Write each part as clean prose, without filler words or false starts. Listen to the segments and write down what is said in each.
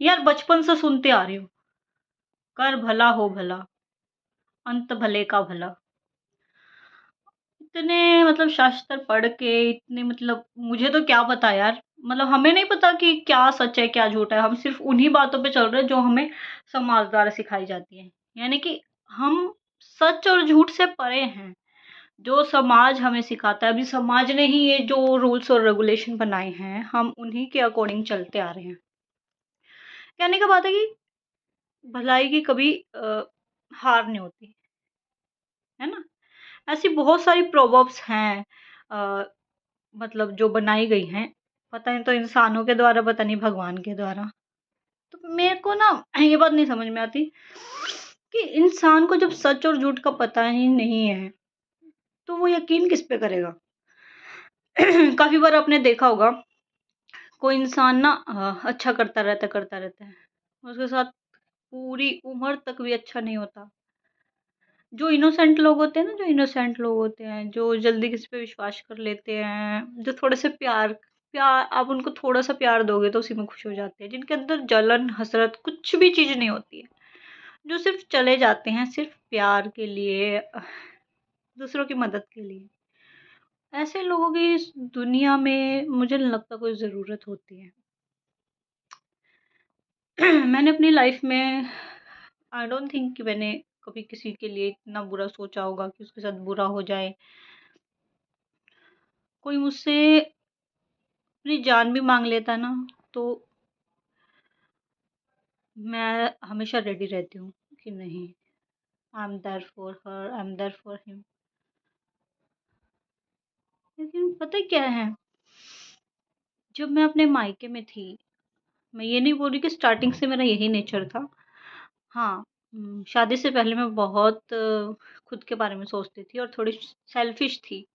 यार बचपन से सुनते आ रही हूँ, कर भला हो भला, अंत भले का भला। इतने मतलब शास्त्र पढ़ के इतने मतलब मुझे तो क्या पता यार, मतलब हमें नहीं पता कि क्या सच है, क्या झूठ है। हम सिर्फ़ उन्हीं बातों पे चल रहे हैं जो हमें समाज द्वारा सिखाई जाती हैं। यानी कि हम सच और झूठ से परे हैं, जो समाज हमें सिखाता है। अभी समाज ने ही ये जो रूल्स और रेगुलेशन बनाए हैं, हम उन्हीं के अकॉर्डिंग चलते आ रहे हैं। कहने का बात है कि भलाई की कभी हार नहीं होती, है ना? ऐसी बहुत सारी प्रोवर्ब्स हैं अ, मतलब जो बनाई गई हैं, पता नहीं तो इंसानों के द्वारा, पता नहीं भगवान के द्वारा। तो मेरे को ना ये बात नहीं समझ में आती कि इंसान को जब सच और झूठ का पता ही नहीं है, तो वो यकीन किस पे करेगा? काफ़ी बार आपने देखा होगा, कोई इंसान ना अच्छा करता रहता है। उसके साथ पूरी उम्र तक भी अच्छा नहीं होता। जो इनोसेंट लोग होते हैं ना, जो इनोसेंट लोग होते हैं, जो जल्दी किसी पे विश्वास कर लेते हैं, जो थोड़े से प्यार प्यार आप उनको थोड़ा-सा प्यार दोगे तो उसी में खुश हो जाते हैं, जिनके अंदर जलन, हसरत कुछ भी चीज़ नहीं होती है, जो सिर्फ़ चले जाते हैं सिर्फ़ प्यार के लिए, दूसरों की मदद के लिए। ऐसे लोगों की इस दुनिया में मुझे नहीं लगता कोई ज़रूरत होती है। मैंने अपनी लाइफ़ में आई डोंट थिंक कि मैंने कभी किसी के लिए इतना बुरा सोचा होगा कि उसके साथ बुरा हो जाए। कोई मुझसे अपनी जान भी माँग लेता ना, तो मैं हमेशा रेडी रहती हूँ कि नहीं, I am there for her, I am there for him. लेकिन पता है क्या है, जब मैं अपने मायके में थी, मैं ये नहीं बोल रही कि स्टार्टिंग से मेरा यही नेचर था। हाँ, शादी से पहले मैं बहुत खुद के बारे में सोचती थी और थोड़ी सेल्फिश थी।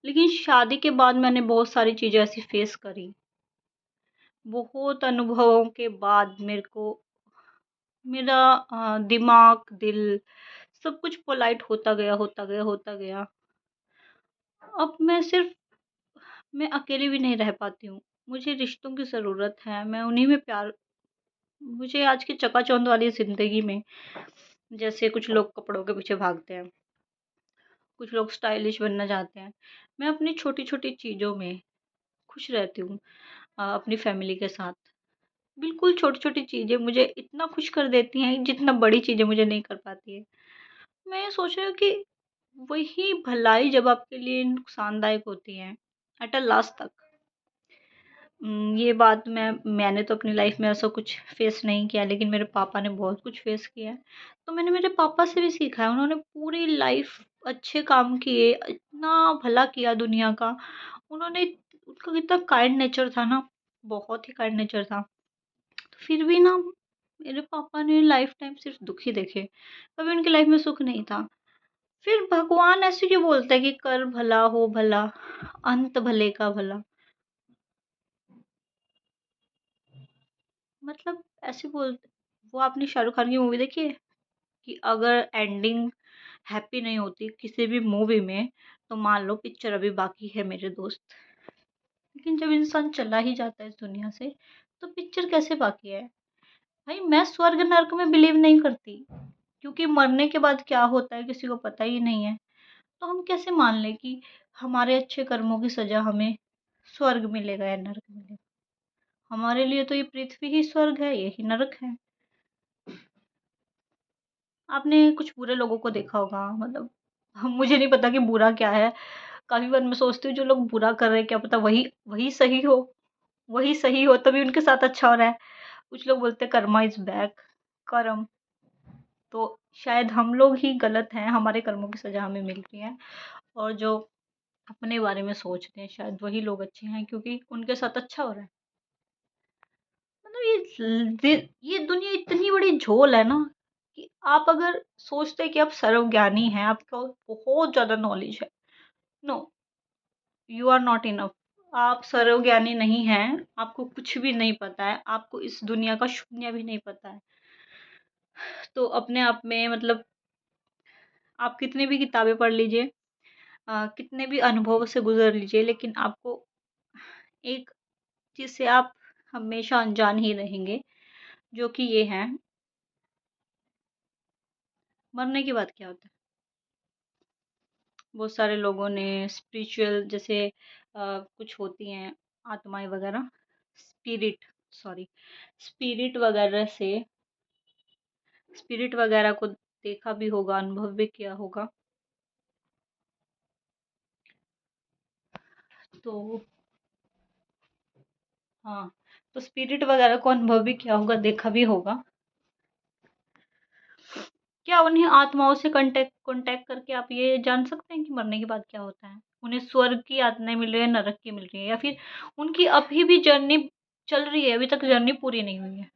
लेकिन शादी के बाद मैंने बहुत सारी चीज़ें ऐसी फेस करी। बहुत अनुभवों के बाद मेरे को मेरा दिमाग, दिल सब कुछ पोलाइट होता गया, होता गया, होता गया। अब मैं अकेली भी नहीं रह पाती हूँ। मुझे रिश्तों की ज़रूरत है, मैं उन्हीं में प्यार मुझे आज की चकाचौंध वाली ज़िंदगी में जैसे कुछ लोग कपड़ों के पीछे भागते हैं, कुछ लोग स्टाइलिश बनना चाहते हैं। मैं अपनी छोटी-छोटी चीज़ों में खुश रहती हूँ अपनी फैमिली के साथ। बिल्कुल छोटी-छोटी चीज़ें मुझे इतना खुश कर देती हैं, जितना बड़ी चीज़ें मुझे नहीं कर पाती है। मैं ये सोच रही हूँ कि वही भलाई जब आपके लिए नुकसानदायक होती है, एट अ लास्ट तक। ये बात मैंने तो अपनी लाइफ में ऐसा कुछ फेस नहीं किया, लेकिन मेरे पापा ने बहुत कुछ फेस किया है। तो मैंने मेरे पापा से भी सीखा है, उन्होंने पूरी लाइफ अच्छे काम किए, इतना भला किया दुनिया का। उन्होंने उनका कितना काइंड नेचर था ना, बहुत ही काइंड नेचर था। तो फिर भी ना मेरे पापा ने लाइफ टाइम सिर्फ दुख ही देखे, कभी उनकी लाइफ में सुख नहीं था। फिर भगवान ऐसे क्यों बोलता है कि कर भला हो भला, अंत भले का भला। मतलब ऐसे बोलते, वो आपने शाहरुख खान की मूवी देखी है कि अगर एंडिंग हैप्पी नहीं होती किसी भी मूवी में, तो मान लो पिक्चर अभी बाकी है मेरे दोस्त। लेकिन जब इंसान चला ही जाता है इस दुनिया से, तो पिक्चर कैसे बाकी है? भाई मैं स्वर्ग नर्क में बिलीव नहीं करती, क्योंकि मरने के बाद क्या होता है किसी को पता ही नहीं है। तो हम कैसे मान लें कि हमारे अच्छे कर्मों की सजा हमें स्वर्ग मिलेगा या नर्क मिलेगा? हमारे लिए तो ये पृथ्वी ही स्वर्ग है, यही नरक है। आपने कुछ बुरे लोगों को देखा होगा, मतलब मुझे नहीं पता कि बुरा क्या है। काफ़ी बार मैं सोचती हूँ जो लोग बुरा कर रहे हैं, क्या पता वही वही सही हो, वही सही हो तभी उनके साथ अच्छा हो रहा है। कुछ लोग बोलते हैं कर्मा इज़ बैक, कर्म। तो शायद हम लोग ही गलत हैं, हमारे कर्मों की सज़ा हमें मिल रही है, और जो अपने बारे में सोचते हैं शायद वही लोग अच्छे हैं क्योंकि उनके साथ अच्छा हो रहा है। मतलब ये दुनिया इतनी बड़ी झोल है ना, कि आप अगर सोचते हैं कि आप सर्वज्ञानी हैं, आपको बहुत ज़्यादा नॉलेज है, no, you are not enough. आप सर्वज्ञानी नहीं हैं, आपको कुछ भी नहीं पता है, आपको इस दुनिया का शून्य भी नहीं पता है। तो अपने आप में मतलब आप कितनी भी किताबें पढ़ लीजिए, कितने भी अनुभव से गुज़र लीजिए, लेकिन आपको एक चीज़ से आप हमेशा अनजान ही रहेंगे, जो कि ये हैं, मरने के बाद क्या होता है? बहुत सारे लोगों ने स्पिरिचुअल जैसे कुछ होती हैं आत्माएँ वगैरह, स्पिरिट सॉरी स्पिरिट वगैरह से स्पिरिट वगैरह को देखा भी होगा, अनुभव भी किया होगा। तो हाँ, तो स्पिरिट वगैरह को अनुभव भी किया होगा, देखा भी होगा। क्या उन्हीं आत्माओं से कांटेक्ट कांटेक्ट करके आप ये जान सकते हैं कि मरने के बाद क्या होता है? उन्हें स्वर्ग की यातनाएँ मिल रही है, नरक की मिल रही है, या फिर उनकी अभी भी जर्नी चल रही है, अभी तक जर्नी पूरी नहीं हुई है?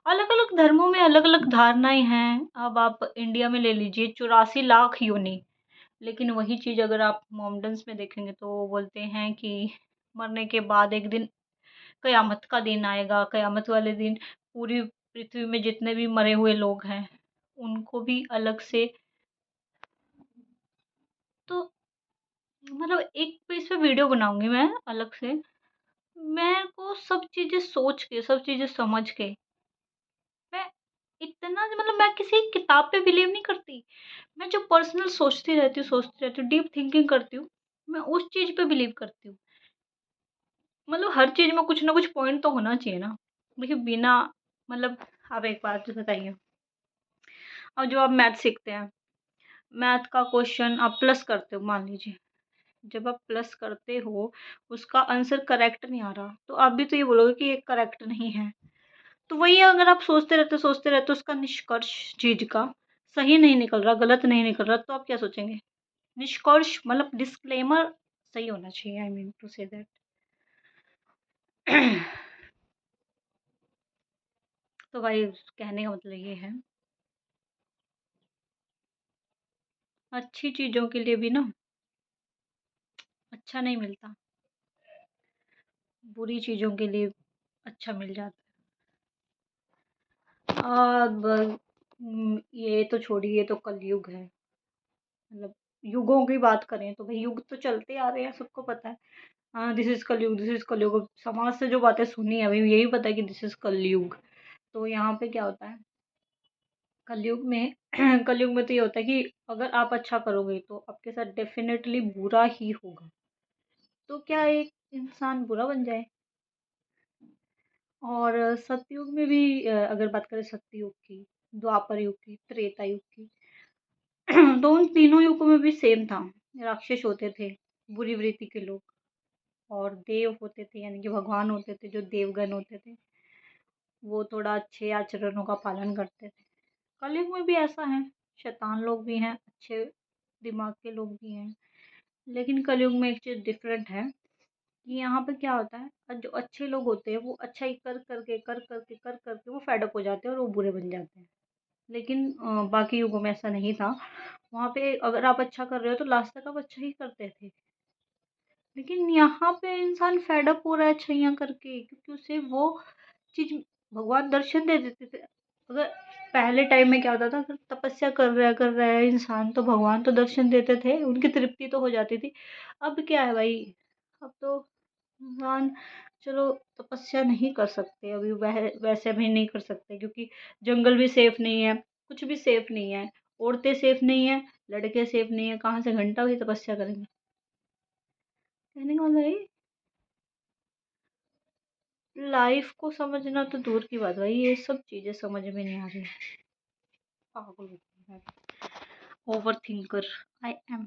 अलग-अलग धर्मों में अलग-अलग धारणाएँ हैं। अब आप इंडिया में ले लीजिए 84 लाख योनि, लेकिन वही चीज़ अगर आप मोमडन्स में देखेंगे तो वो बोलते हैं कि मरने के बाद एक दिन कयामत का दिन आएगा, कयामत वाले दिन पूरी पृथ्वी में जितने भी मरे हुए लोग हैं, उनको भी अलग से तो मतलब एक पे इस पे वीडियो बनाऊँगी मैं अलग से। मेरे को सब चीज़ें सोच के, सब चीज़ें समझ के मैं इतना मतलब मैं किसी किताब पे बिलीव नहीं करती। मैं जो पर्सनल सोचती रहती हूँ, डीप थिंकिंग करती हूँ, मैं उस चीज़ पे बिलीव करती हूँ। मतलब हर चीज़ में कुछ ना कुछ पॉइंट तो होना चाहिए ना। देखिए बिना मतलब आप एक बात बताइए, अब जो आप मैथ सीखते हैं, मैथ का क्वेश्चन आप प्लस करते हो मान लीजिए, जब आप प्लस करते हो, उसका आंसर करेक्ट नहीं आ रहा, तो आप भी तो ये बोलोगे कि ये करेक्ट नहीं है। तो वही अगर आप सोचते रहते उसका निष्कर्ष चीज़ का सही नहीं निकल रहा, गलत नहीं निकल रहा, तो आप क्या सोचेंगे? निष्कर्ष मतलब डिस्क्लेमर सही होना चाहिए, I mean to say that. तो भाई कहने का मतलब ये है, अच्छी चीज़ों के लिए भी ना अच्छा नहीं मिलता, बुरी चीज़ों के लिए अच्छा मिल जाता है। अब ये तो छोड़िए, ये तो कलयुग है। मतलब युगों की बात करें तो भाई युग तो चलते आ रहे हैं, सबको पता है। हाँ, दिस इज़ कलयुग, दिस इज़ कलयुग। अब समाज से जो बातें सुनी है, अभी यही पता है कि दिस इज़ कलयुग। तो यहाँ पे क्या होता है, कलयुग में कलयुग में तो ये होता है कि अगर आप अच्छा करोगे तो आपके साथ डेफ़िनेटली बुरा ही होगा। तो क्या एक इंसान बुरा बन जाए? और सतयुग में भी अगर बात करें सतयुग की, द्वापर युग की, त्रेता युग की, तो उन तीनों युगों में भी सेम था। राक्षस होते थे, बुरी वृत्ति के लोग, और देव होते थे यानी कि भगवान होते थे, जो देवगण होते थे, वो थोड़ा अच्छे आचरणों का पालन करते थे। कलयुग में भी ऐसा है, शैतान लोग भी हैं, अच्छे दिमाग के लोग भी हैं। लेकिन कलयुग में एक चीज़ डिफरेंट है कि यहाँ पे क्या होता है, जो अच्छे लोग होते हैं वो अच्छाई कर करके वो फेड अप हो जाते हैं और वो बुरे बन जाते हैं। लेकिन बाकी युगों में ऐसा नहीं था। वहाँ पे अगर आप अच्छा कर रहे हो तो लास्ट तक आप अच्छा ही करते थे। लेकिन यहाँ पे इंसान फेड अप हो रहा है अच्छाइयाँ करके, क्योंकि उसे वो चीज़ भगवान दर्शन दे देते थे। अगर पहले टाइम में क्या होता था, अगर तपस्या कर रहा है इंसान तो भगवान तो दर्शन देते थे, उनकी तृप्ति तो हो जाती थी। अब क्या है भाई, अब तो इंसान चलो तपस्या नहीं कर सकते, अभी वैसे भी नहीं कर सकते क्योंकि जंगल भी सेफ नहीं है, कुछ भी सेफ नहीं है, औरतें सेफ नहीं है, लड़के सेफ नहीं है, कहाँ से घंटा भी तपस्या करेंगे? कहने का मतलब है लाइफ को समझना तो दूर की बात भाई, ये सब चीजें समझ में नहीं आ रही। पागल हो गई मैं। Over thinker I am.